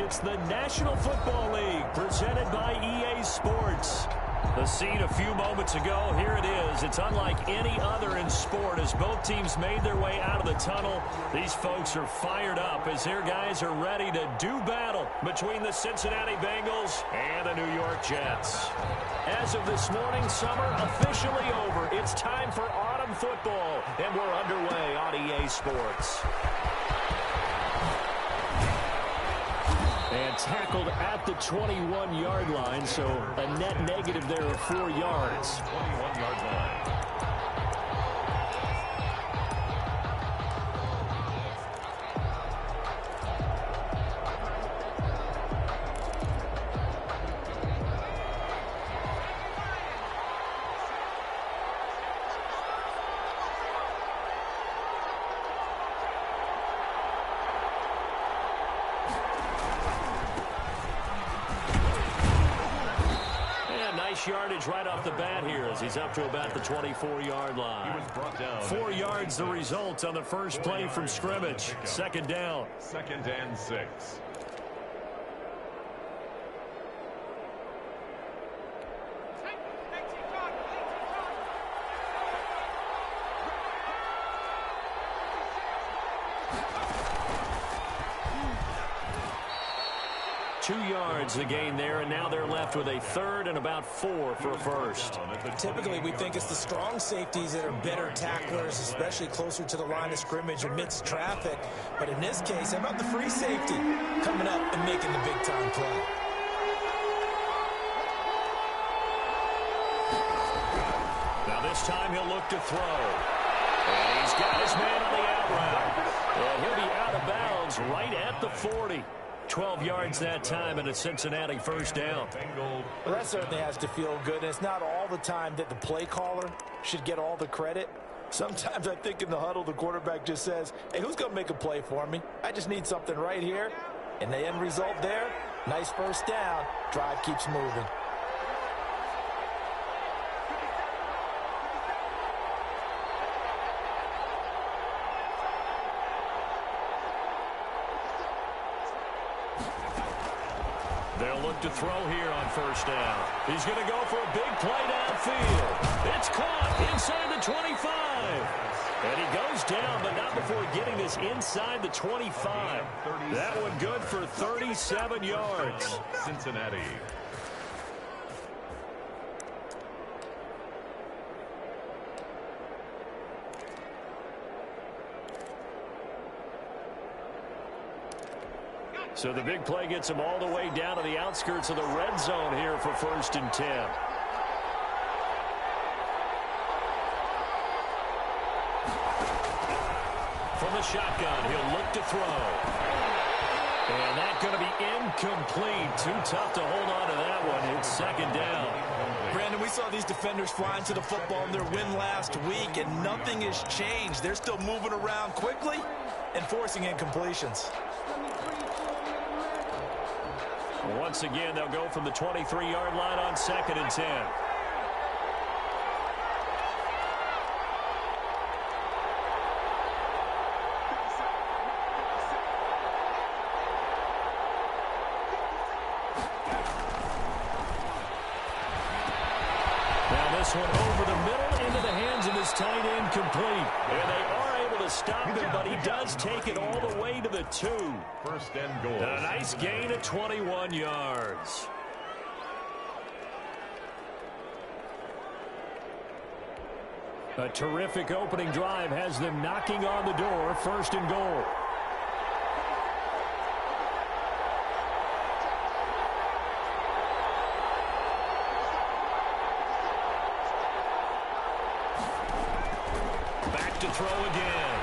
It's the National Football League presented by EA Sports. The scene a few moments ago, here it is. It's unlike any other in sport as both teams made their way out of the tunnel. These folks are fired up as their guys are ready to do battle between the Cincinnati Bengals and the New York Jets. As of this morning, summer officially over. It's time for autumn football, and we're underway on EA Sports. And tackled at the 21-yard line, so a net negative there of 4 yards. 21-yard line. Yardage right off the bat here as he's up to about the 24-yard line. He was brought down. 4 yards the result on the first play from scrimmage. Second down. 2nd and 6. Two yards the gain there, and now they're left with a third and about 4 for a first. Typically, we think it's the strong safeties that are better tacklers, especially closer to the line of scrimmage amidst traffic. But in this case, how about the free safety coming up and making the big-time play? Now this time he'll look to throw. And he's got his man on the out route. And he'll be out of bounds right at the 40. 12 yards that time and a Cincinnati first down. Well, that certainly has to feel good. And it's not all the time that the play caller should get all the credit. Sometimes I think in the huddle, the quarterback just says, hey, who's going to make a play for me? I just need something right here. And the end result there, nice first down. Drive keeps moving. They'll look to throw here on first down. He's going to go for a big play downfield. It's caught inside the 25. And he goes down, but not before getting this inside the 25. That one good for 37 yards. Cincinnati. So the big play gets him all the way down to the outskirts of the red zone here for 1st and 10. From the shotgun, he'll look to throw. And that's going to be incomplete. Too tough to hold on to that one. It's 2nd down. Brandon, we saw these defenders flying to the football in their win last week, and nothing has changed. They're still moving around quickly and forcing incompletions. Once again, they'll go from the 23-yard line on 2nd and 10. Now this one over the middle into the hands of his tight end complete. And they are able to stop him, but he does take it all the way to the 2. 1st and goal. A nice gain of 21 yards. A terrific opening drive has them knocking on the door. 1st and goal. Back to throw again.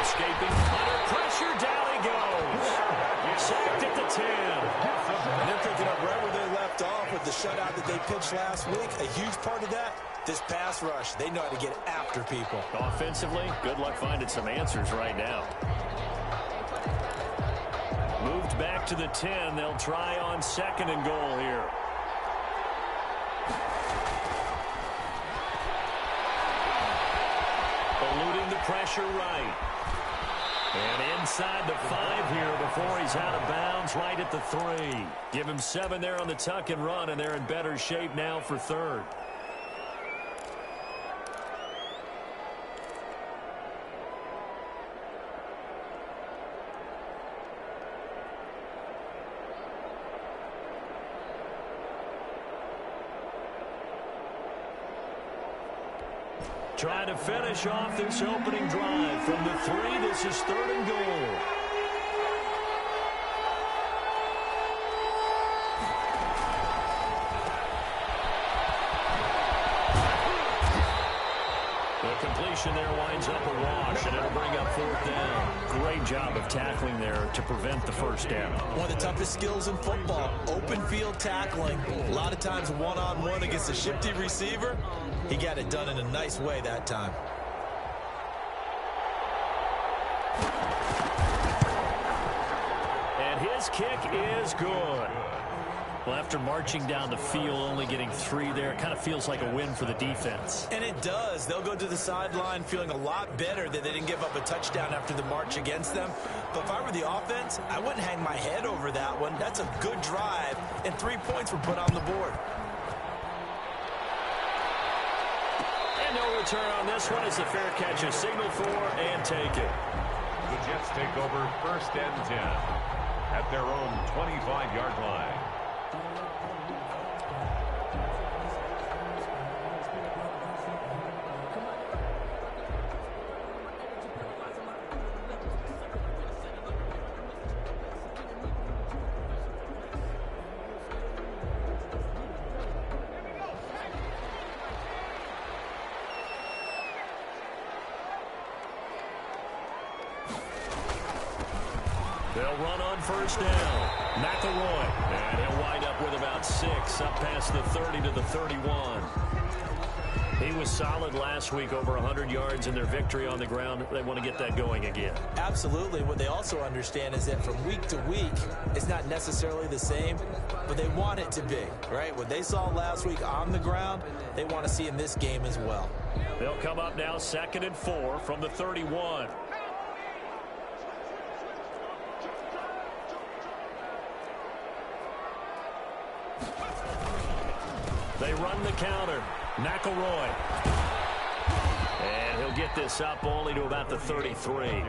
Escaping under pressure. Down he goes. Sacked at the 10. And they're picking up right where they left off with the shutout that they pitched last week. A huge part of that, this pass rush. They know how to get after people. Offensively, good luck finding some answers right now. Moved back to the 10. They'll try on 2nd and goal here. Eluding the pressure right. And inside the 5 here before he's out of bounds, right at the 3. Give him 7 there on the tuck and run, and they're in better shape now for 3rd. Trying to finish off this opening drive from the 3. This is 3rd and goal. The completion there winds up a wash, and it'll bring up 4th down. Great job of tackling there to prevent the 1st down. One of the toughest skills in football, open field tackling. A lot of times one-on-one against a shifty receiver. He got it done in a nice way that time. And his kick is good. Well, after marching down the field, only getting 3 there, it kind of feels like a win for the defense. And it does. They'll go to the sideline feeling a lot better that they didn't give up a touchdown after the march against them. But if I were the offense, I wouldn't hang my head over that one. That's a good drive, and 3 points were put on the board. And no return on this one as the fair catch is signaled for and take it. The Jets take over 1st and 10 at their own 25-yard line. They'll run on 1st down. McElroy. And he'll wind up with about 6 up past the 30 to the 31. He was solid last week, over 100 yards in their victory on the ground. They want to get that going again. Absolutely. What they also understand is that from week to week, it's not necessarily the same, but they want it to be, right? What they saw last week on the ground, they want to see in this game as well. They'll come up now 2nd and 4 from the 31. They run the counter. McElroy. And he'll get this up only to about the 33.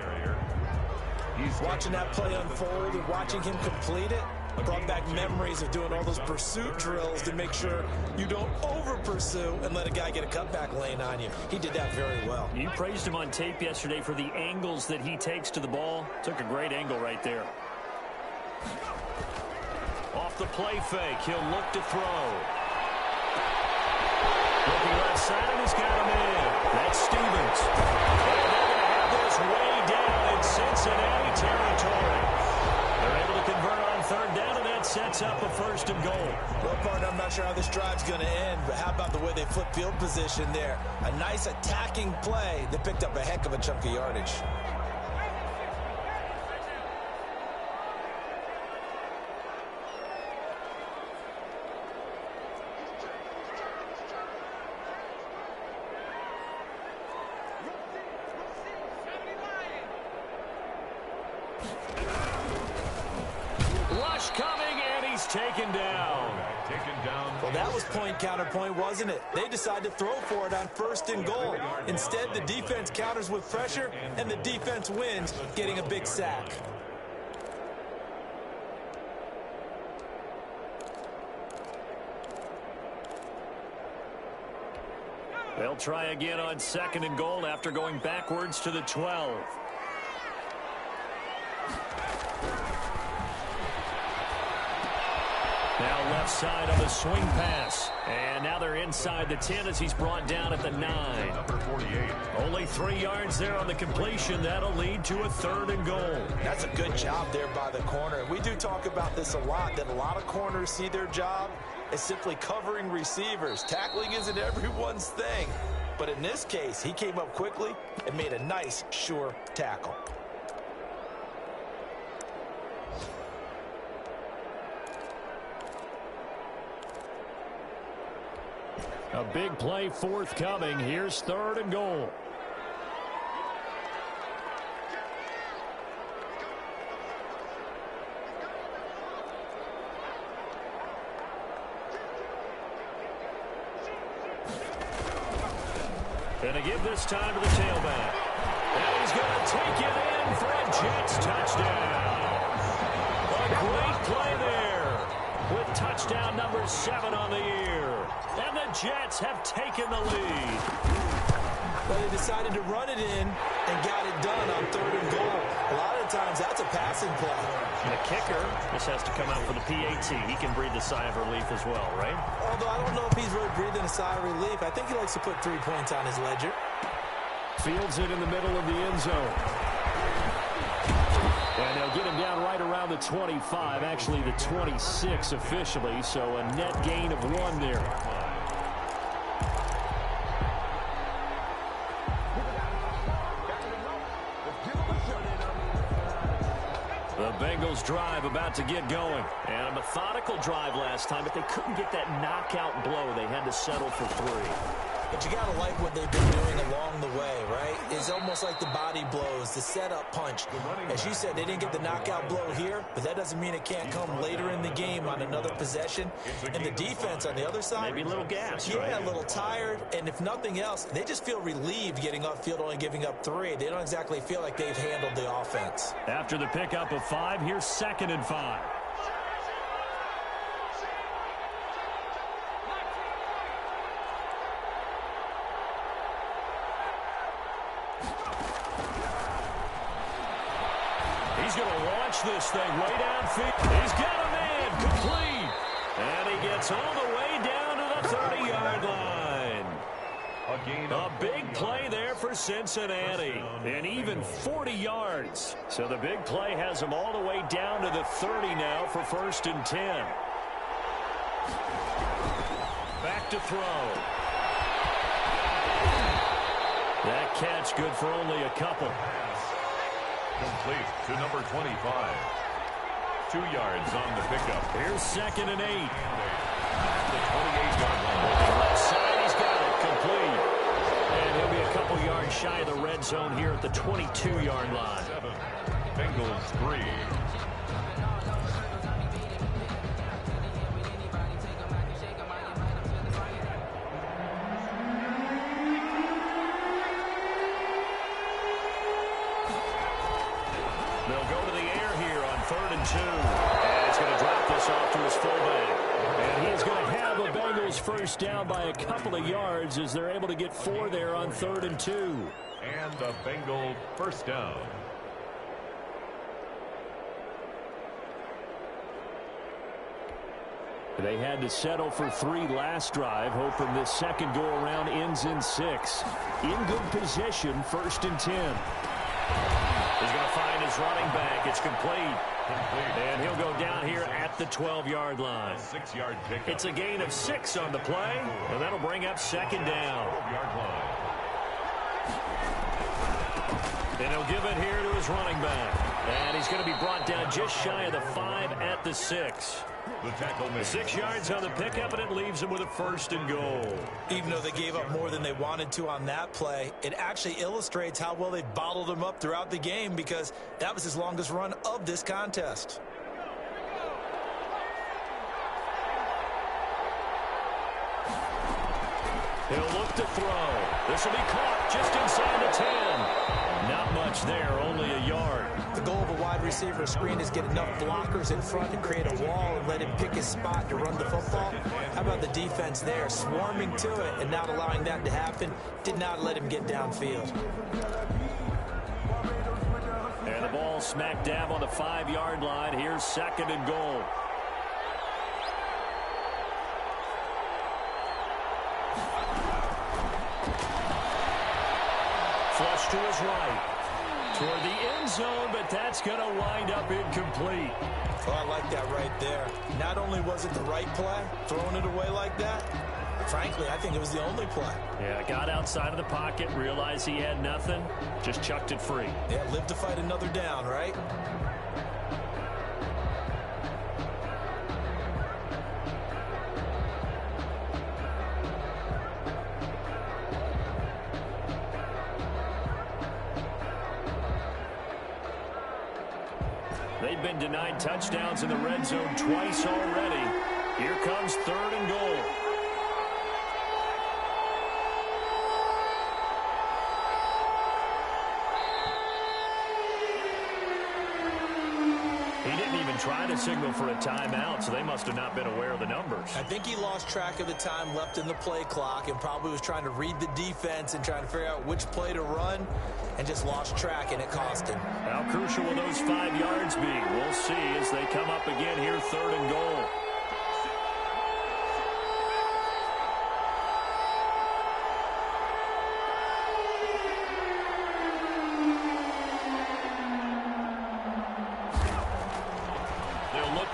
He's watching that play unfold and watching him complete it. Brought back memories of doing all those pursuit drills to make sure you don't over-pursue and let a guy get a cutback lane on you. He did that very well. You praised him on tape yesterday for the angles that he takes to the ball. Took a great angle right there. Off the play fake, he'll look to throw. Looking left side, and he's got him in. That's Stevens. And they're going to have this way down in Cincinnati territory. They're able to convert on 3rd down, and that sets up a 1st and goal. Well, partner, I'm not sure how this drive's going to end, but how about the way they flip field position there? A nice attacking play that picked up a heck of a chunk of yardage. Taken down. Well, that was point counterpoint, wasn't it? They decided to throw for it on 1st and goal. Instead, the defense counters with pressure, and the defense wins, getting a big sack. They'll try again on 2nd and goal after going backwards to the 12. Now left side of a swing pass. And now they're inside the 10 as he's brought down at the 9. Number 48. Only 3 yards there on the completion. That'll lead to a 3rd and goal. That's a good job there by the corner. We do talk about this a lot, that a lot of corners see their job as simply covering receivers. Tackling isn't everyone's thing. But in this case, he came up quickly and made a nice, sure tackle. A big play forthcoming. Here's 3rd and goal. And to give this time to the tailback. And he's going to take it in for a Jets touchdown. A great play there with touchdown number 7 on the year. And the Jets have taken the lead. Well, they decided to run it in and got it done on 3rd and goal. A lot of times, that's a passing play. And the kicker just has to come out for the PAT. He can breathe a sigh of relief as well, right? Although I don't know if he's really breathing a sigh of relief. I think he likes to put 3 points on his ledger. Fields it in the middle of the end zone. And they'll get him down right around the 25, actually the 26 officially, so a net gain of 1 there. The Bengals drive about to get going. And a methodical drive last time, but they couldn't get that knockout blow. They had to settle for 3. But you got to like what they've been doing along the way, right? It's almost like the body blows, the setup punch. As you said, they didn't get the knockout blow here, but that doesn't mean it can't come later in the game on another possession. And the defense on the other side, maybe a little gas, yeah, right? A little tired. And if nothing else, they just feel relieved getting off field, only giving up 3. They don't exactly feel like they've handled the offense. After the pickup of 5, here's 2nd and 5. He's going to launch this thing way downfield. He's got a man complete. And he gets all the way down to the 30-yard line. A big play there for Cincinnati. And even 40 yards. So the big play has them all the way down to the 30 now for 1st and 10. Back to throw. That catch good for only a couple. Complete to number 25. 2 yards on the pickup. Here's 2nd and 8. The 28-yard line. Left side, he's got it. Complete. And he'll be a couple yards shy of the red zone here at the 22-yard line. 7. Bengals 3. They'll go to the air here on 3rd and 2. And he's going to drop this off to his fullback. And he's going to have the Bengals first down by a couple of yards as they're able to get 4 there on 3rd and 2. And the Bengal first down. They had to settle for 3 last drive, hoping this second go-around ends in 6. In good position, 1st and 10. He's going to find his running back. It's complete. And he'll go down here at the 12-yard line. 6-yard pickup. It's a gain of 6 on the play, and that'll bring up 2nd down. 12-yard line. And he'll give it here to his running back. And he's going to be brought down just shy of the 5 at the 6. The tackle made. 6 yards on the pickup, and it leaves him with a 1st and goal. Even though they gave up more than they wanted to on that play, it actually illustrates how well they bottled them up throughout the game, because that was his longest run of this contest. He'll look to throw. This will be caught just inside the 10. Not much there, only a yard. The goal of a wide receiver screen is get enough blockers in front to create a wall and let him pick his spot to run the football. How about the defense there, swarming to it and not allowing that to happen? Did not let him get downfield. And the ball smack dab on the 5-yard line. Here's 2nd and goal. Flush to his right. Toward the end zone, but that's going to wind up incomplete. Oh, I like that right there. Not only was it the right play, throwing it away like that, frankly, I think it was the only play. Yeah, got outside of the pocket, realized he had nothing, just chucked it free. Yeah, live to fight another down, right? They've been denied touchdowns in the red zone twice already. Here comes 3rd and goal. try to signal for a timeout, so they must have not been aware of the numbers. I think he lost track of the time left in the play clock and probably was trying to read the defense and trying to figure out which play to run and just lost track, and it cost him. How crucial will those 5 yards be? We'll see as they come up again here, 3rd and goal.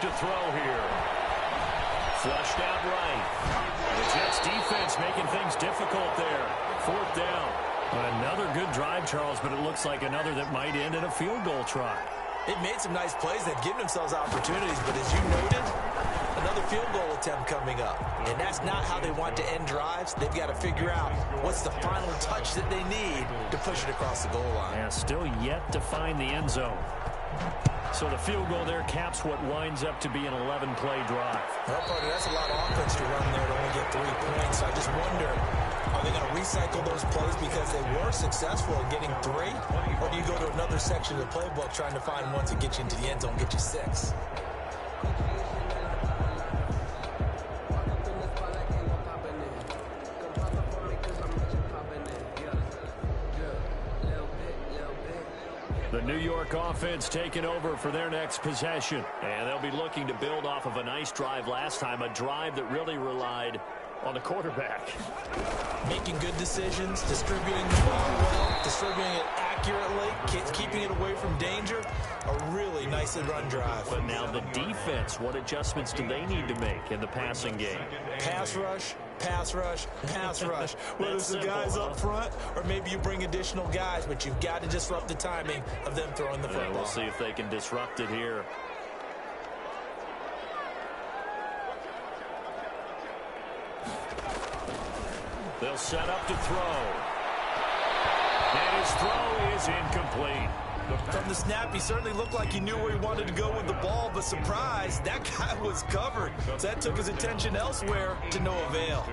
To throw here. Flushed out right. The Jets defense making things difficult there. 4th down. Another good drive, Charles, but it looks like another that might end in a field goal try. They've made some nice plays. They've given themselves opportunities, but as you noted, another field goal attempt coming up. And that's not how they want to end drives. They've got to figure out what's the final touch that they need to push it across the goal line. Yeah, still yet to find the end zone. So the field goal there caps what winds up to be an 11-play drive. Well, partner, that's a lot of offense to run there to only get 3 points. I just wonder, are they going to recycle those plays because they were successful in getting 3? Or do you go to another section of the playbook trying to find ones that get you into the end zone, get you 6? The New York offense taking over for their next possession. And they'll be looking to build off of a nice drive last time, a drive that really relied on the quarterback. Making good decisions, distributing the ball well, distributing it accurately, keeping it away from danger. A really nicely run drive. But now the defense, what adjustments do they need to make in the passing game? Pass rush, pass rush, pass rush. Whether it's the guys up front or maybe you bring additional guys, but you've got to disrupt the timing of them throwing the football. We'll see if they can disrupt it here. They'll set up to throw. And his throw is incomplete. From the snap, he certainly looked like he knew where he wanted to go with the ball, but surprise, that guy was covered. So that took his attention elsewhere to no avail.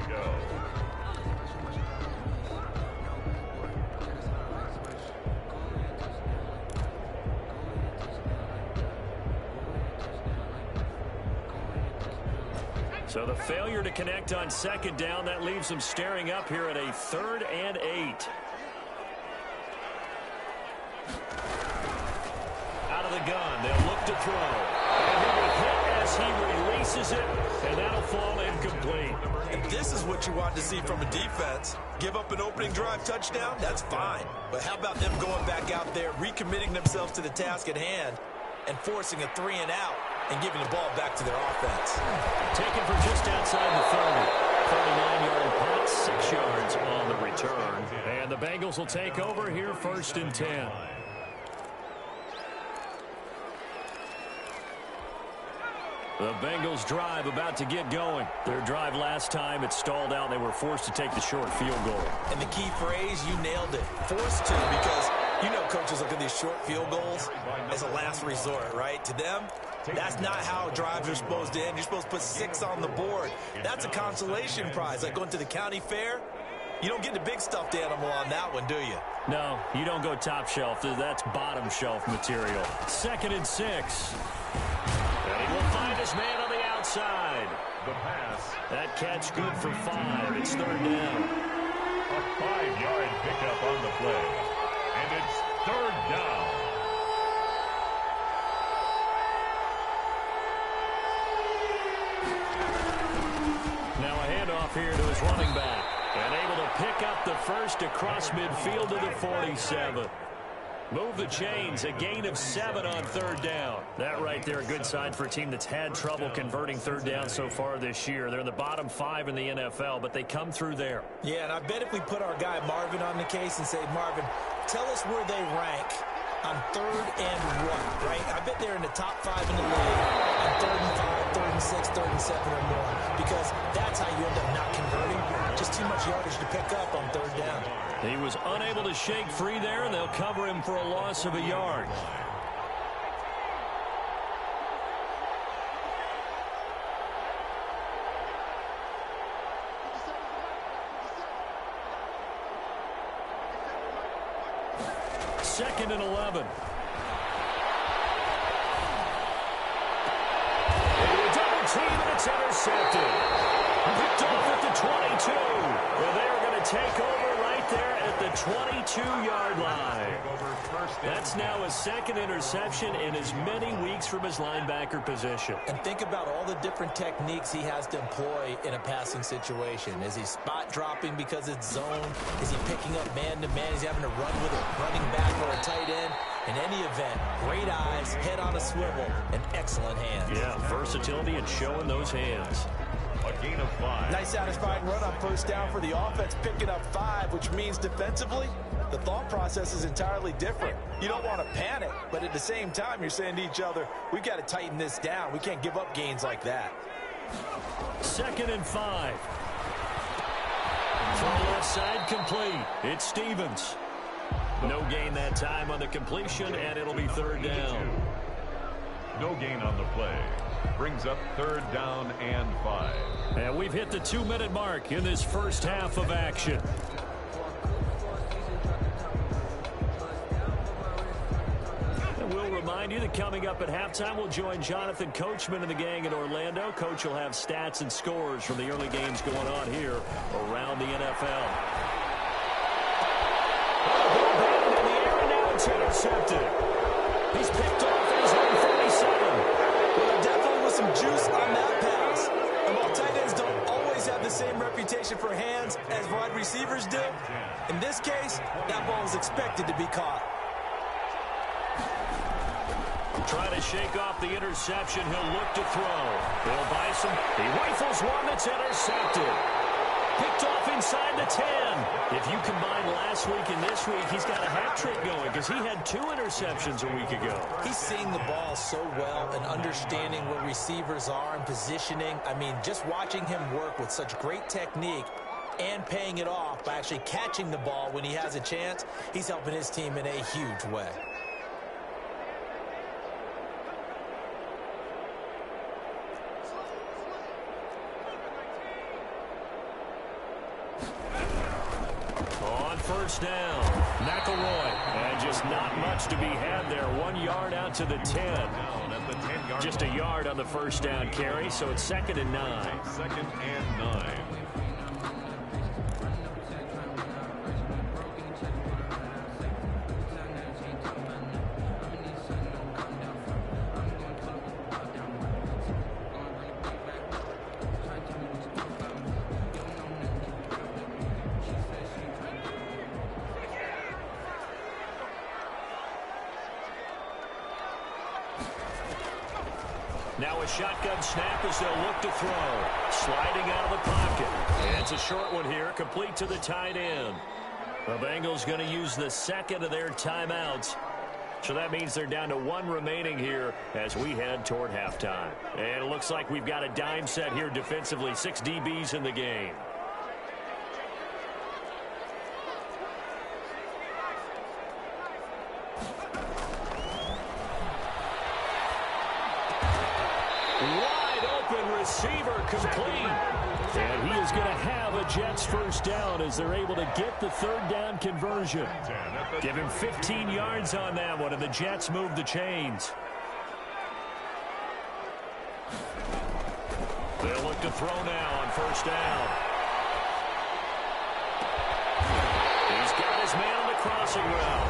So the failure to connect on 2nd down, that leaves them staring up here at a 3rd and 8. Out of the gun, they'll look to throw. And he will hit as he releases it, and that'll fall incomplete. And this is what you want to see from a defense. Give up an opening drive touchdown, that's fine. But how about them going back out there, recommitting themselves to the task at hand, and forcing a 3 and out, and giving the ball back to their offense. Taken from just outside the 30. 39-yard punt, 6 yards on the return. And the Bengals will take over here, 1st and 10. The Bengals drive about to get going. Their drive last time, it stalled out. They were forced to take the short field goal. And the key phrase, you nailed it. Forced to, because you know coaches look at these short field goals as a last resort, right? To them, that's not how drives are supposed to end. You're supposed to put 6 on the board. That's a consolation prize. Like going to the county fair, you don't get the big stuffed animal on that one, do you? No, you don't go top shelf. That's bottom shelf material. 2nd and 6. And he will find his man on the outside. The pass. That catch good for 5. It's 3rd down. A 5-yard pickup on the play. And it's 3rd down. Now a handoff here to his running back. And able to pick up the first across midfield to the 47. Move the chains, a gain of 7 on 3rd down. That right there, a good sign for a team that's had trouble converting 3rd down so far this year. They're in the bottom 5 in the NFL, but they come through there. Yeah, and I bet if we put our guy Marvin on the case and say, Marvin, tell us where they rank on 3rd and what, right? I bet they're in the top 5 in the league on 3rd and 5, 3rd and 6, 3rd and 7 or more, because that's how you end up not converting. Just too much yardage to pick up on 3rd down. He was unable to shake free there, and they'll cover him for a loss of a yard. Second and 11. intercepted. Picked off at the 22. Well, they are going to take over right there at the 22-yard line. That's now his second interception in as many weeks from his linebacker position. And think about all the different techniques he has to employ in a passing situation. Is he spot dropping because it's zone? Is he picking up man-to-man? Is he having to run with a running back or a tight end? In any event, great eyes, head on a swivel, and excellent hands. Yeah, versatility and showing those hands. A gain of 5. Nice satisfying run on first down for the offense, picking up 5, which means defensively, the thought process is entirely different. You don't want to panic, but at the same time, you're saying to each other, we've got to tighten this down. We can't give up gains like that. 2nd and 5. Throw left side complete. It's Stevens. No gain that time on the completion, and it'll be 3rd down. No gain on the play. Brings up 3rd down and 5. And we've hit the 2-minute mark in this first half of action. And we'll remind you that coming up at halftime, we'll join Jonathan Coachman and the gang in Orlando. Coach will have stats and scores from the early games going on here around the NFL. In the air, and now it's intercepted. He's picked off at his own 37. Well, definitely with some juice on that pass. And while tight ends don't always have the same reputation for hands as wide receivers do, in this case, that ball was expected to be caught. Trying to shake off the interception. He'll look to throw. Bill Bison, he rifles one that's intercepted. Picked off inside the 10. If you combine last week and this week, he's got a hat trick going because he had 2 interceptions a week ago. He's seeing the ball so well and understanding where receivers are and positioning. I mean, just watching him work with such great technique and paying it off by actually catching the ball when he has a chance, he's helping his team in a huge way. First down, McElroy, and just not much to be had there. 1 yard out to the 10. Just a yard on the first down carry, so it's 2nd and 9. 2nd and 9. Now a shotgun snap as they'll look to throw. Sliding out of the pocket. And it's a short one here, complete to the tight end. The Bengals going to use the 2nd of their timeouts. So that means they're down to 1 remaining here as we head toward halftime. And it looks like we've got a dime set here defensively. 6 DBs in the game. Receiver complete. And he is going to have a Jets first down as they're able to get the 3rd down conversion. Give him 15 yards on that one, and the Jets move the chains. They'll look to throw now on first down. He's got his man on the crossing route.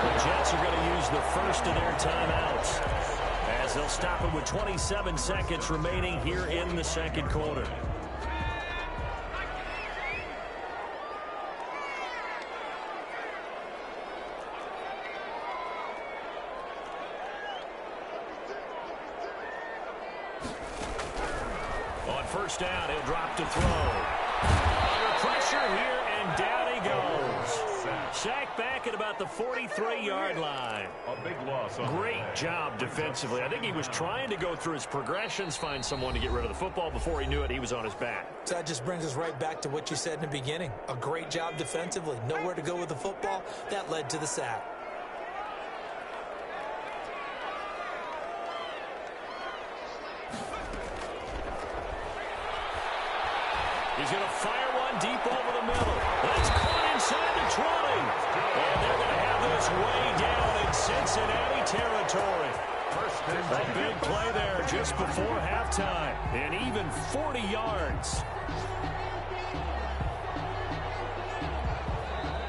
The Jets are going to use the first of their timeouts, as they'll stop it with 27 seconds remaining here in the 2nd quarter. On first down, he'll drop to throw. Under pressure here, and down he goes. Sacked back at about the 43-yard line. A big loss. Great job defensively. I think he was trying to go through his progressions, find someone to get rid of the football. Before he knew it, he was on his back. So that just brings us right back to what you said in the beginning. A great job defensively. Nowhere to go with the football. That led to the sack. He's going to fire one deep over the middle. That's caught inside the 20. And they're going to have this way down in Cincinnati territory. A big play there just before halftime. And even 40 yards.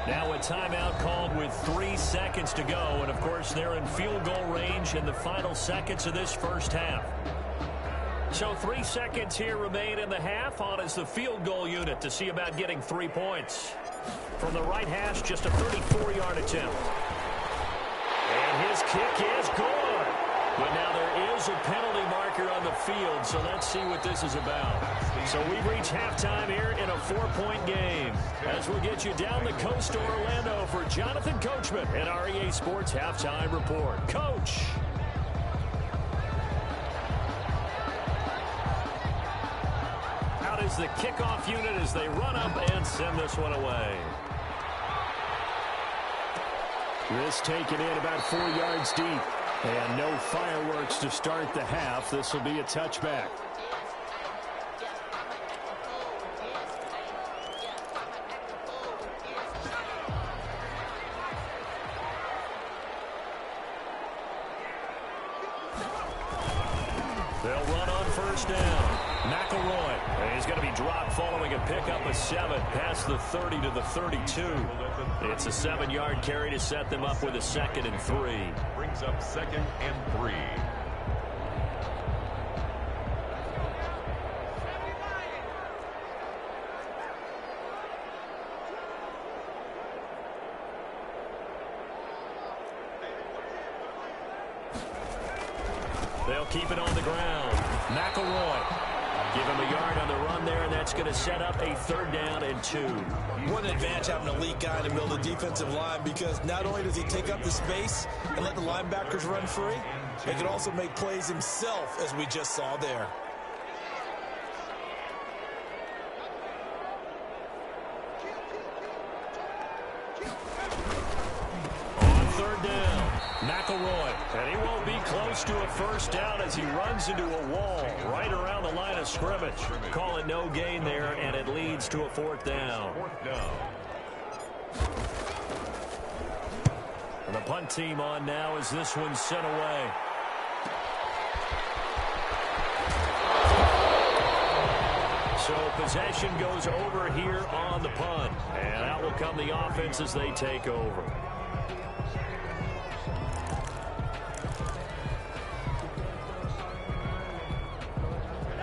Now a timeout called with 3 seconds to go. And, of course, they're in field goal range in the final seconds of this first half. So 3 seconds here remain in the half. On is the field goal unit to see about getting 3 points. From the right hash, just a 34-yard attempt. And his kick is good. But now there is a penalty marker on the field, so let's see what this is about. So we've reached halftime here in a 4-point game. As we'll get you down the coast to Orlando for Jonathan Coachman and our EA Sports Halftime Report. Coach. Out is the kickoff unit as they run up and send this one away. This taken in about 4 yards deep. And no fireworks to start the half. This will be a touchback. They'll run on first down. McElroy. He's going to be dropped following a pickup of 7 past the 30 to the 32. It's a 7-yard carry to set them up with a 2nd and 3. Brings up 2nd and 3. They'll keep it on the ground. McElroy. Give him a yard on the run there, and that's going to set up a 3rd down and 2. What an advantage having an elite guy in the middle of the defensive line, because not only does he take up the space and let the linebackers run free, he can also make plays himself, as we just saw there. On 3rd down, McElroy. And he won't be close to a 1st down as he runs into a wall right around the line of scrimmage. Call it no gain there, and it leads to a 4th down. 4th down. And the punt team on now as this one's sent away. So possession goes over here on the punt. And out will come the offense as they take over.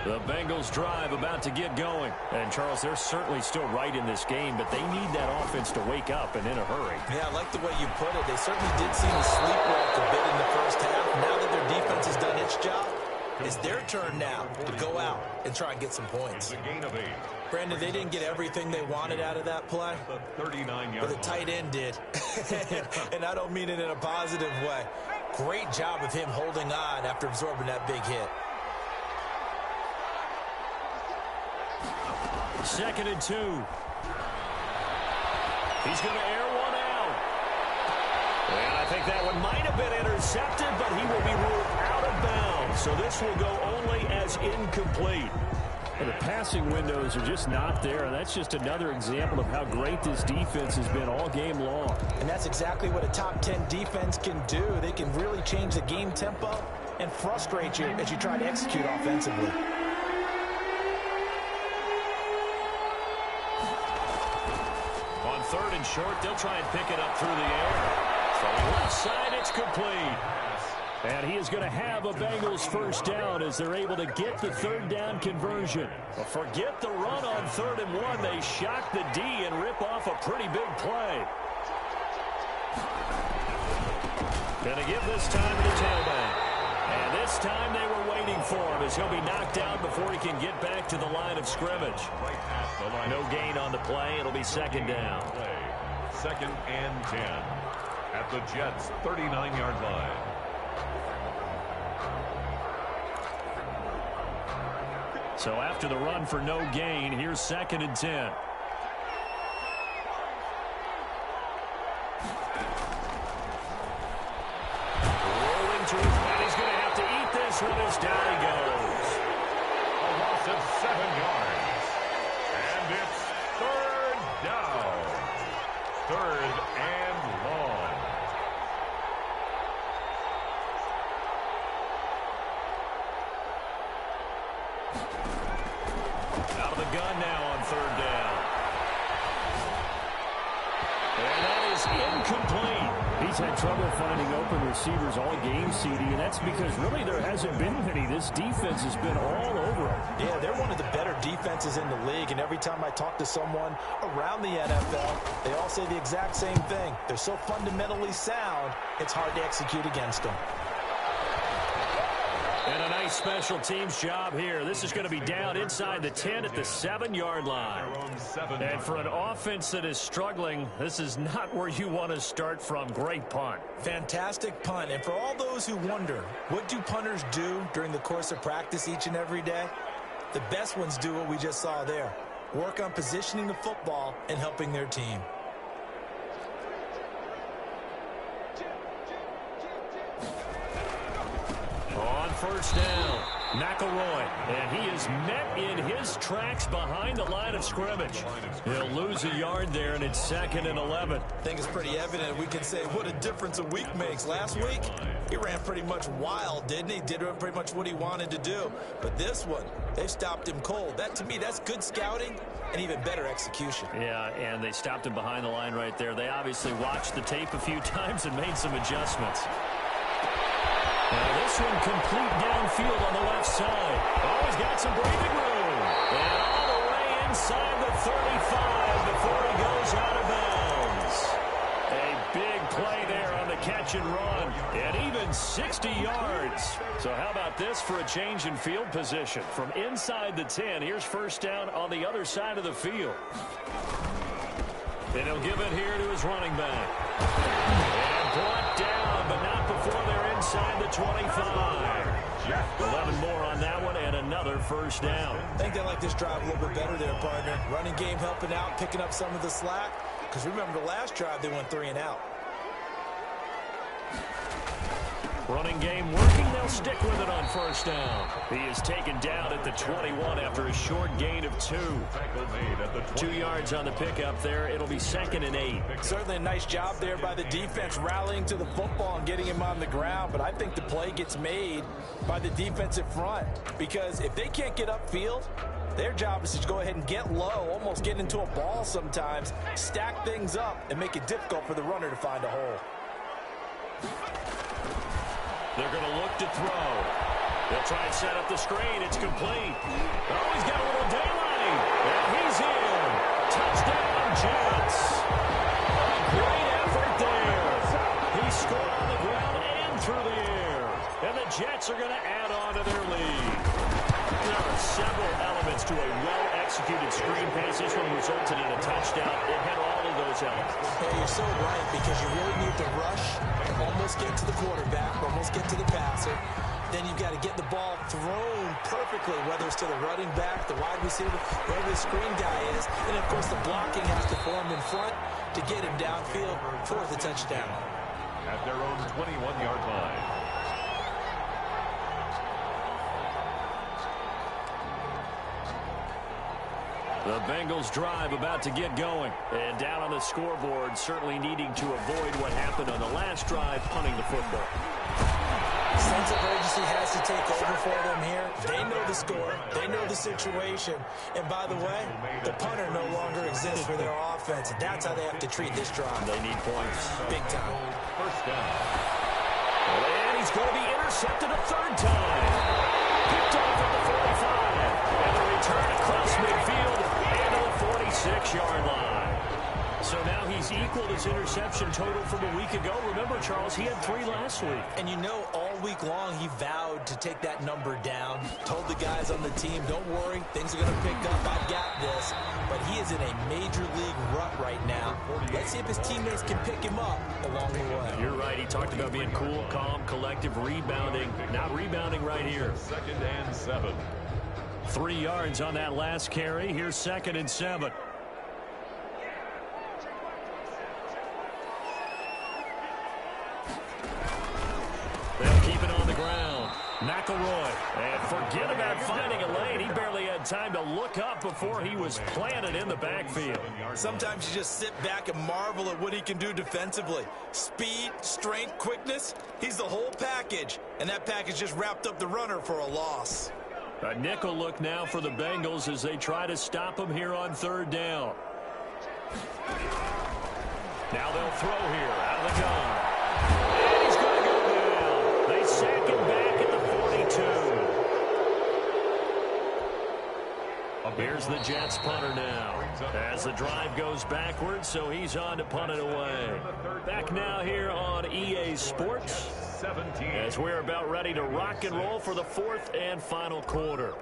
The Bengals drive about to get going. And, Charles, they're certainly still right in this game, but they need that offense to wake up and in a hurry. Yeah, I like the way you put it. They certainly did seem to sleepwalk a bit in the first half. Now that their defense has done its job, it's their turn now to go out and try and get some points. It's a gain of 8. Brandon, they didn't get everything they wanted out of that play. The 39-yard But the tight end did. And I don't mean it in a positive way. Great job of him holding on after absorbing that big hit. 2nd and 2. He's going to air one out. And I think that one might have been intercepted, but he will be ruled out of bounds. So this will go only as incomplete. And the passing windows are just not there. That's just another example of how great this defense has been all game long. And that's exactly what a top 10 defense can do. They can really change the game tempo and frustrate you as you try to execute offensively. On 3rd and short, they'll try and pick it up through the air. From the left side, it's complete. And he is going to have a Bengals 1st down as they're able to get the 3rd down conversion. But forget the run on 3rd and 1. They shock the D and rip off a pretty big play. Going to give this time to the tailback. And this time they were waiting for him as he'll be knocked down before he can get back to the line of scrimmage. No gain on the play. It'll be 2nd down. 2nd and 10 at the Jets' 39-yard line. So after the run for no gain, here's 2nd and 10. Rolling to his feet. He's going to have to eat this one as down he goes. A loss of 7 yards. And it's 3rd down. 3rd and long. third down. And that is incomplete. He's had trouble finding open receivers all game, CD, and that's because really there hasn't been many. This defense has been all over him. Yeah, they're one of the better defenses in the league, and every time I talk to someone around the NFL, they all say the exact same thing. They're so fundamentally sound, it's hard to execute against them. And a nice special teams job here. This is going to be down inside the 10 at the 7-yard line. And for an offense that is struggling, this is not where you want to start from. Great punt. Fantastic punt. And for all those who wonder, what do punters do during the course of practice each and every day? The best ones do what we just saw there. Work on positioning the football and helping their team. On first down, McElroy, and he is met in his tracks behind the line of scrimmage. He'll lose a yard there, and it's 2nd and 11. I think it's pretty evident. We can say what a difference a week makes. Last week, he ran pretty much wild, didn't he? Did pretty much what he wanted to do. But this one, they stopped him cold. That, to me, that's good scouting and even better execution. Yeah, and they stopped him behind the line right there. They obviously watched the tape a few times and made some adjustments. Now this one complete downfield on the left side. Oh, he's got some breathing room. And all the way inside the 35 before he goes out of bounds. A big play there on the catch and run. And even 60 yards. So how about this for a change in field position? From inside the 10, here's first down on the other side of the field. And he'll give it here to his running back. And brought down, but not before they're inside the 25. 11 more on that one, and another first down. I think they like this drive a little bit better there, partner. Running game helping out, picking up some of the slack. Because remember, the last drive, they went 3 and out. Running game working. They'll stick with it on first down. He is taken down at the 21 after a short gain of 2. 2 yards on the pickup there. It'll be 2nd and 8. Certainly a nice job there by the defense rallying to the football and getting him on the ground. But I think the play gets made by the defensive front. Because if they can't get upfield, their job is to go ahead and get low, almost get into a ball sometimes, stack things up, and make it difficult for the runner to find a hole. They're going to look to throw. They'll try and set up the screen. It's complete. Oh, he's got a little daylight. And he's in. Touchdown, Jets. A great effort there. He scored on the ground and through the air. And the Jets are going to add on to their lead. There are several elements to a well-executed screen pass. This one resulted in a touchdown. It had all of those elements. Hey, you're so right, because you really need to rush, almost get to the quarterback, almost get to the passer. Then you've got to get the ball thrown perfectly, whether it's to the running back, the wide receiver, wherever the screen guy is. And, of course, the blocking has to form in front to get him downfield for the touchdown. At their own 21-yard line. The Bengals drive about to get going. And down on the scoreboard, certainly needing to avoid what happened on the last drive, punting the football. Sense of urgency has to take over for them here. They know the score. They know the situation. And by the way, the punter no longer exists for their offense. That's how they have to treat this drive. They need points. Big time. First down. And he's going to be intercepted a third time. Picked off at the 45. And the return across midfield and to the 46-yard line. So now he's equaled his interception total from a week ago. Remember, Charles, he had 3 last week. And you know, all week long, he vowed to take that number down. Told the guys on the team, don't worry, things are going to pick up. I've got this. But he is in a major league rut right now. Let's see if his teammates can pick him up along the way. You're right. He talked about being cool, calm, collective, rebounding. Not rebounding right here. 2nd and 7. 3 yards on that last carry. Here's 2nd and 7. They'll keep it on the ground. McElroy. And forget about finding a lane. He barely had time to look up before he was planted in the backfield. Sometimes you just sit back and marvel at what he can do defensively. Speed, strength, quickness. He's the whole package. And that package just wrapped up the runner for a loss. A nickel look now for the Bengals as they try to stop him here on third down. Now they'll throw here out of the gun. And he's going to go down. They sack him back at the 42. Here's the Jets punter now as the drive goes backwards, so he's on to punt it away. Back now here on EA Sports as we're about ready to rock and roll for the fourth and final quarter.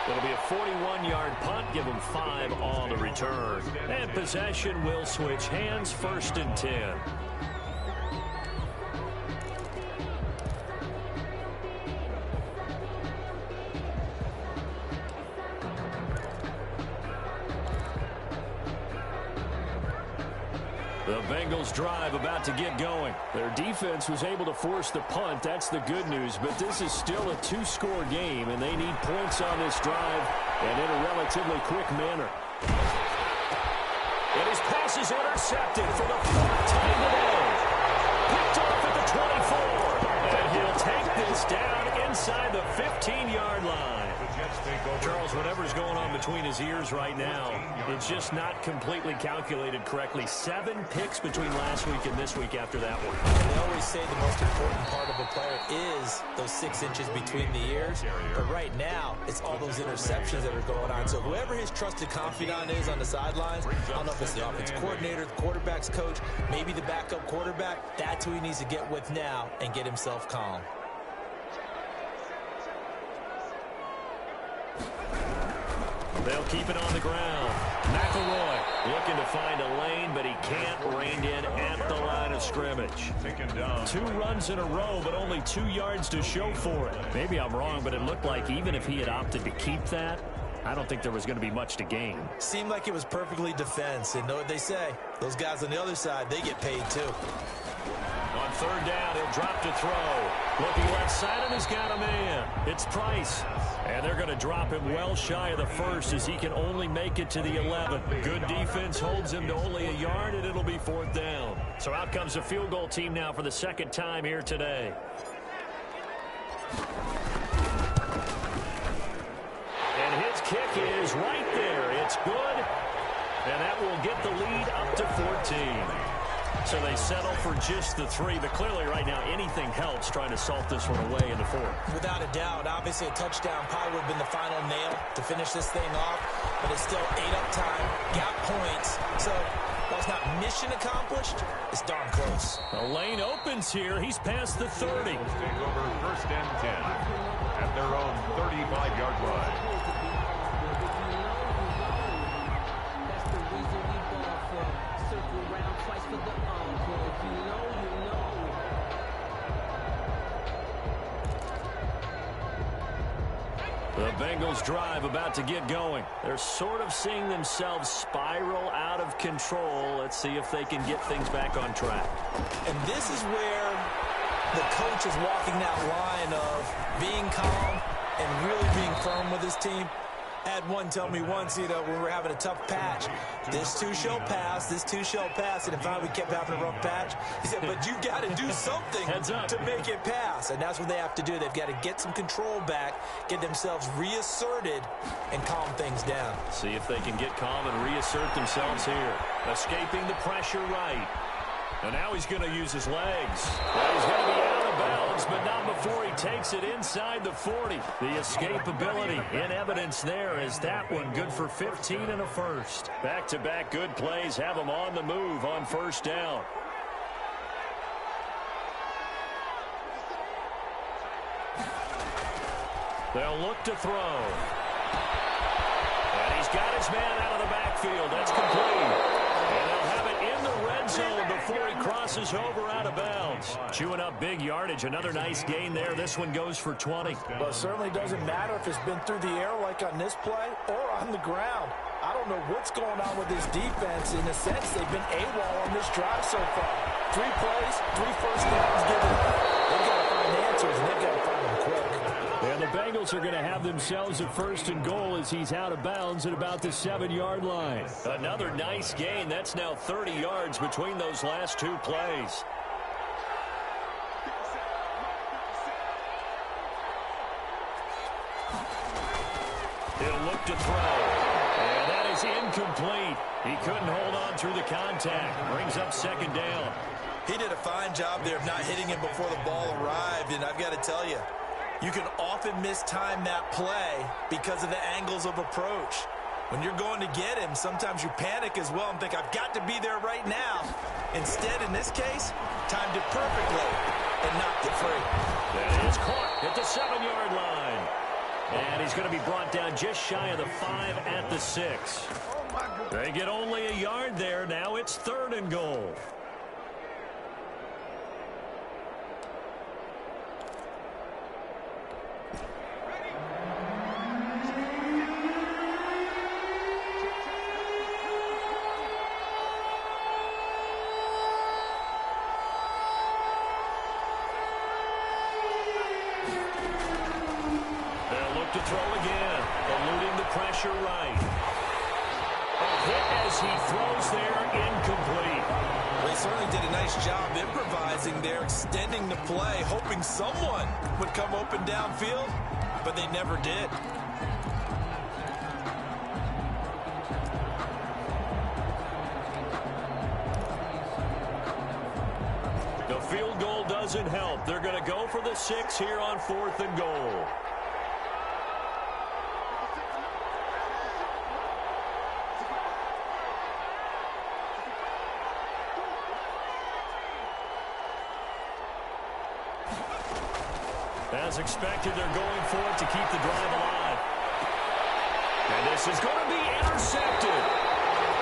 It'll be a 41-yard punt, give them 5 on the return. And possession will switch hands, 1st and 10. The Bengals drive about to get going. Their defense was able to force the punt. That's the good news. But this is still a 2-score game, and they need points on this drive and in a relatively quick manner. And his pass is intercepted for the 4th time today. Picked off at the 24. And he'll take this down inside the 15-yard line. Charles, whatever's going on between his ears right now, it's just not completely calculated correctly. 7 picks between last week and this week after that one. They always say the most important part of a player is those 6 inches between the ears. But right now, it's all those interceptions that are going on. So whoever his trusted confidant is on the sidelines, I don't know if it's the offensive coordinator, the quarterback's coach, maybe the backup quarterback, that's who he needs to get with now and get himself calm. They'll keep it on the ground. McElroy looking to find a lane, but he can't rein in at the line of scrimmage. 2 runs in a row, but only 2 yards to show for it. Maybe I'm wrong, but it looked like even if he had opted to keep that, I don't think there was going to be much to gain. Seemed like it was perfectly defense. And know what they say? Those guys on the other side, they get paid too. On third down, he'll drop to throw. Looking left side, and he's got a man. It's Price. And they're going to drop him well shy of the 1st as he can only make it to the 11. Good defense holds him to only a yard, and it'll be 4th down. So out comes the field goal team now for the 2nd time here today. And his kick is right there. It's good. And that will get the lead up to 14. So they settle for just the 3, but clearly right now anything helps trying to salt this one away in the 4th. Without a doubt, obviously a touchdown probably would have been the final nail to finish this thing off, but it's still 8 up time, got points. So while it's not mission accomplished, it's darn close. The lane opens here. He's past the 30. Take over 1st and 10 at their own 35-yard line. The Bengals drive about to get going. They're sort of seeing themselves spiral out of control. Let's see if they can get things back on track. And this is where the coach is walking that line of being calm and really being firm with his team. I had one tell me once, when we were having a tough patch, this too shall pass, this too shall pass, and finally we kept having a rough patch. He said, but you got to do something to make it pass, and that's what they have to do. They've got to get some control back, get themselves reasserted, and calm things down. See if they can get calm and reassert themselves here. Escaping the pressure right. And now he's going to use his legs. Well, he's going to be out of bounds, but not before he takes it inside the 40. The escapability in evidence there is that one good for 15 and a 1st. Back-to-back good plays have him on the move on 1st down. They'll look to throw. And he's got his man out of the backfield. That's complete. And they'll have it in the red zone before he crosses over out of bounds. Chewing up big yardage. Another nice gain there. This one goes for 20. Well, it certainly doesn't matter if it's been through the air like on this play or on the ground. I don't know what's going on with this defense. In a sense, they've been AWOL on this drive so far. 3 plays, 3 first downs given up. They've got to find answers, and they've got to find them quick. And the Bengals are going to have themselves a 1st and goal as he's out of bounds at about the 7-yard line. Another nice gain. That's now 30 yards between those last 2 plays. He'll look to throw. And that is incomplete. He couldn't hold on through the contact. Brings up 2nd down. He did a fine job there of not hitting him before the ball arrived, and I've got to tell you, you can often mistime that play because of the angles of approach. When you're going to get him, sometimes you panic as well and think, I've got to be there right now. Instead, in this case, timed it perfectly and knocked it free. That is caught at the 7-yard line. And he's going to be brought down just shy of the 5 at the 6. They get only a yard there. Now it's 3rd and goal. To throw again, eluding the pressure right. A hit as he throws there, incomplete. They certainly did a nice job improvising there, extending the play, hoping someone would come open downfield, but they never did. The field goal doesn't help. They're going to go for the 6 here on 4th and goal. As expected, they're going for it to keep the drive alive. And this is going to be intercepted.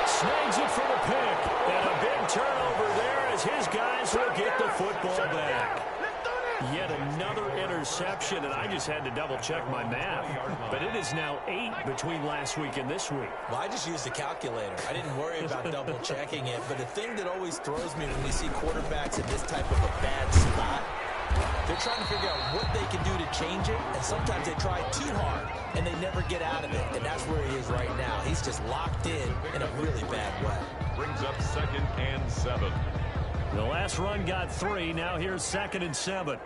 Snags it for the pick. And a big turnover there as his guys will get the football back. Yet another interception, and I just had to double-check my math. But it is now 8 between last week and this week. Well, I just used a calculator. I didn't worry about double-checking it. But the thing that always throws me when we see quarterbacks in this type of a bad spot, they're trying to figure out what they can do to change it, and sometimes they try too hard, and they never get out of it, and that's where he is right now. He's just locked in a really bad way. Brings up 2nd and 7. The last run got 3. Now here's 2nd and 7.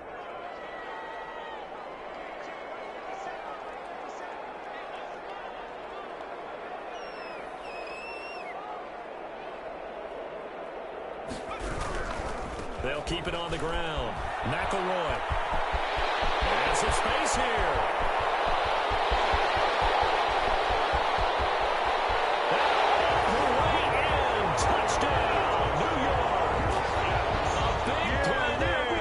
They'll keep it on the ground. McElroy. Has some space here. Way in. Touchdown, New York. A big play there.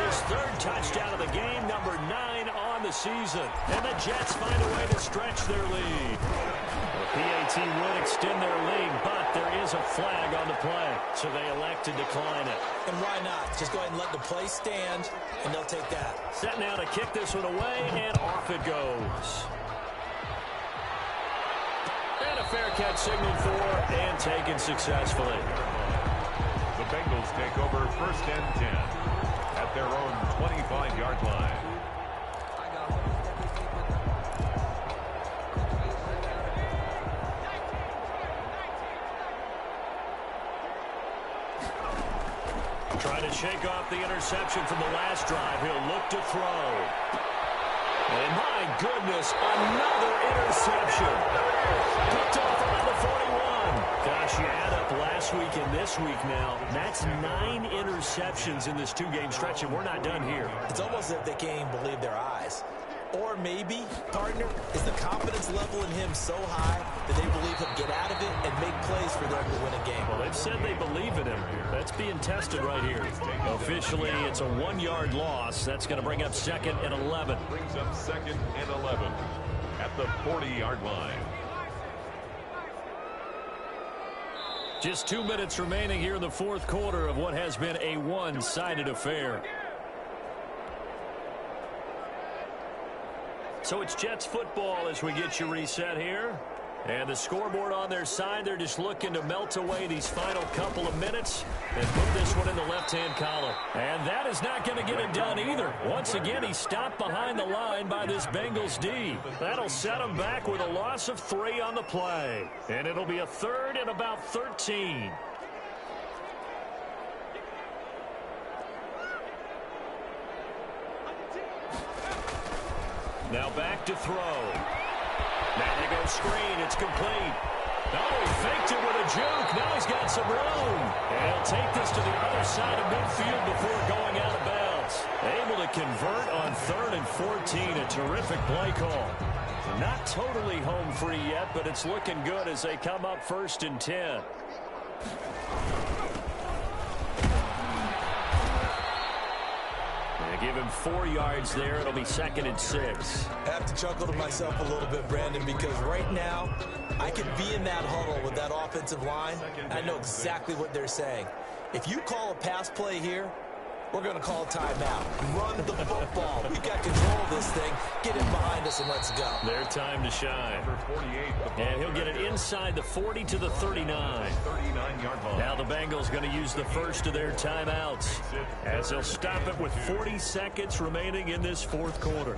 His 3rd touchdown of the game, number 9 on the season. And the Jets find a way to stretch their lead. The PAT would extend their lead, but there is a flag on the play, so they elect to decline it. And why not? Just go ahead and let the play stand, and they'll take that. Set now to kick this one away, and off it goes. And a fair catch signaled for and taken successfully. The Bengals take over 1st and 10 at their own 25-yard line. Trying to shake off the interception from the last drive. He'll look to throw. And my goodness, another interception. Picked off around the 41. Gosh, you add up last week and this week now. That's 9 interceptions in this 2-game stretch, and we're not done here. It's almost as if they can't even believe their eyes. Or maybe, partner, is the confidence level in him so high that they believe he'll get out of it and make plays for them to win a game. Well, they've said they believe in him. That's being tested right here. Officially, it's a 1-yard loss. That's going to bring up 2nd and 11. Brings up 2nd and 11 at the 40-yard line. Just 2 minutes remaining here in the 4th quarter of what has been a one-sided affair. So it's Jets football as we get you reset here. And the scoreboard on their side, they're just looking to melt away these final couple of minutes and put this one in the left-hand column. And that is not going to get it done either. Once again, he's stopped behind the line by this Bengals D. That'll set him back with a loss of 3 on the play. And it'll be a 3rd and about 13. Now back to throw. Now they go screen. It's complete. Oh, he faked it with a juke. Now he's got some room. And he'll take this to the other side of midfield before going out of bounds. Able to convert on 3rd and 14. A terrific play call. Not totally home free yet, but it's looking good as they come up 1st and 10. Give him 4 yards there. It'll be 2nd and 6. I have to chuckle to myself a little bit, Brandon, because right now I could be in that huddle with that offensive line. I know exactly what they're saying. If you call a pass play here, we're going to call a timeout. Run the football. We've got control of this thing. Get it behind us and let's go. Their time to shine. And he'll get it inside the 40 to the 39. 39-yard line. Now the Bengals going to use the first of their timeouts as they'll stop it with 40 seconds remaining in this 4th quarter.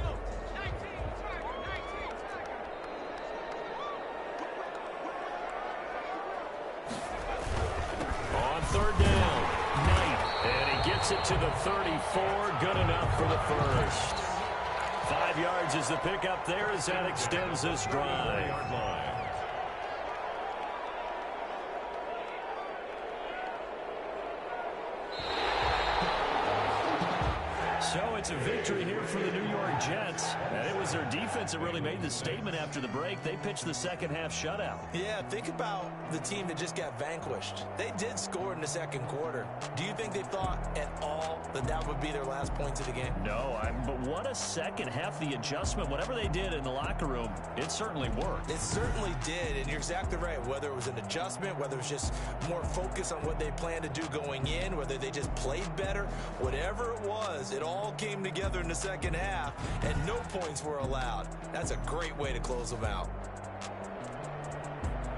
On 3rd down, Knight. And he gets it to the 34. Good enough for the first. 5 yards is the pickup there as that extends this drive. So it's a victory here for the New York Jets. And it was their defense that really made the statement after the break. They pitched the second half shutout. Yeah, think about the team that just got vanquished. They did score in the 2nd quarter. Do you think they thought at all that that would be their last points of the game? No, but what a second half. The adjustment, whatever they did in the locker room, it certainly worked. It certainly did, and you're exactly right. Whether it was an adjustment, whether it was just more focus on what they planned to do going in, whether they just played better, whatever it was, it all came together in the 2nd half, and no points were allowed. That's a great way to close them out.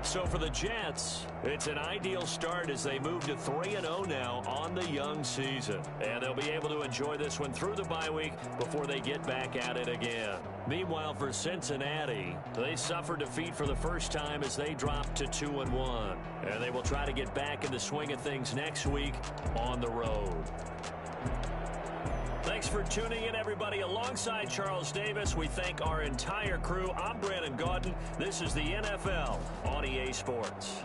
So for the Jets, it's an ideal start as they move to 3-0 now on the young season. And they'll be able to enjoy this one through the bye week before they get back at it again. Meanwhile, for Cincinnati, they suffered defeat for the first time as they dropped to 2-1. And they will try to get back in the swing of things next week on the road. Thanks for tuning in, everybody. Alongside Charles Davis, we thank our entire crew. I'm Brandon Gaudin. This is the NFL on EA Sports.